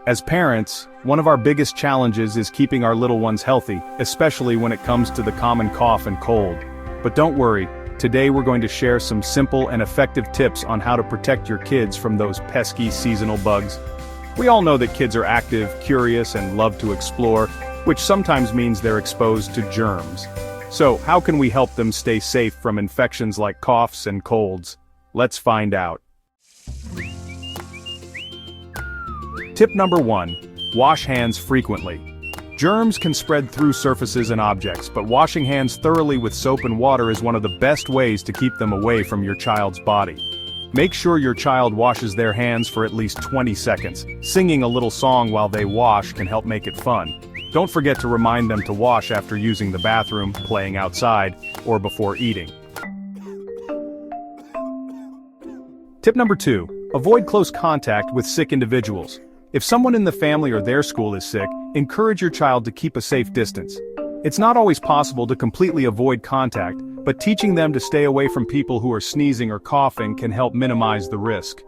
As parents, one of our biggest challenges is keeping our little ones healthy, especially when it comes to the common cough and cold. But don't worry, today we're going to share some simple and effective tips on how to protect your kids from those pesky seasonal bugs. We all know that kids are active, curious, and love to explore, which sometimes means they're exposed to germs. So, how can we help them stay safe from infections like coughs and colds? Let's find out. Tip number 1. Wash hands frequently. Germs can spread through surfaces and objects, but washing hands thoroughly with soap and water is one of the best ways to keep them away from your child's body. Make sure your child washes their hands for at least 20 seconds. Singing a little song while they wash can help make it fun. Don't forget to remind them to wash after using the bathroom, playing outside, or before eating. Tip number 2. Avoid close contact with sick individuals. If someone in the family or their school is sick, encourage your child to keep a safe distance. It's not always possible to completely avoid contact, but teaching them to stay away from people who are sneezing or coughing can help minimize the risk.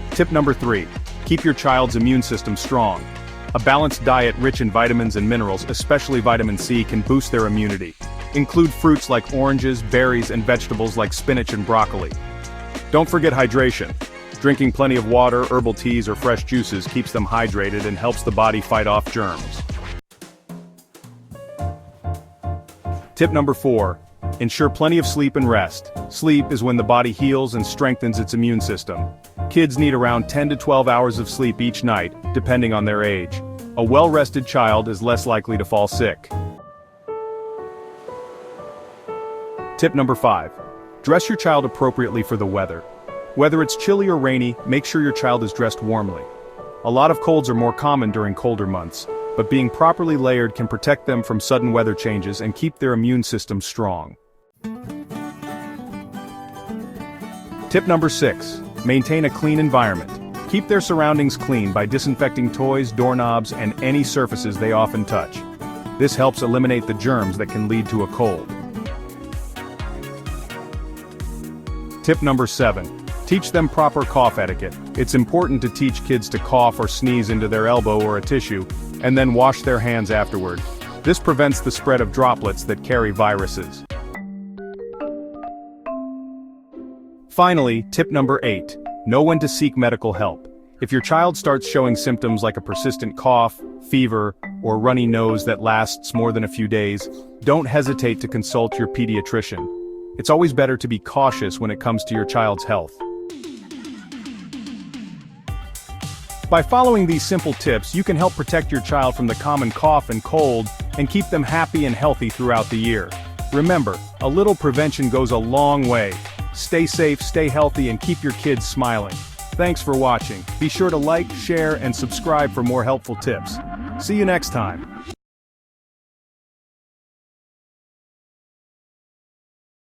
Tip number 3. Keep your child's immune system strong. A balanced diet rich in vitamins and minerals, especially vitamin C, can boost their immunity. Include fruits like oranges, berries, and vegetables like spinach and broccoli. Don't forget hydration. Drinking plenty of water, herbal teas, or fresh juices keeps them hydrated and helps the body fight off germs. Tip number 4. Ensure plenty of sleep and rest. Sleep is when the body heals and strengthens its immune system. Kids need around 10 to 12 hours of sleep each night, depending on their age. A well-rested child is less likely to fall sick. Tip number 5. Dress your child appropriately for the weather. Whether it's chilly or rainy, make sure your child is dressed warmly. A lot of colds are more common during colder months, but being properly layered can protect them from sudden weather changes and keep their immune system strong. Tip number 6. Maintain a clean environment. Keep their surroundings clean by disinfecting toys, doorknobs, and any surfaces they often touch. This helps eliminate the germs that can lead to a cold. Tip number 7. Teach them proper cough etiquette. It's important to teach kids to cough or sneeze into their elbow or a tissue, and then wash their hands afterward. This prevents the spread of droplets that carry viruses. Finally, tip number 8. Know when to seek medical help. If your child starts showing symptoms like a persistent cough, fever, or runny nose that lasts more than a few days, don't hesitate to consult your pediatrician. It's always better to be cautious when it comes to your child's health. By following these simple tips, you can help protect your child from the common cough and cold, and keep them happy and healthy throughout the year. Remember, a little prevention goes a long way. Stay safe, stay healthy, and keep your kids smiling. Thanks for watching. Be sure to like, share, and subscribe for more helpful tips. See you next time.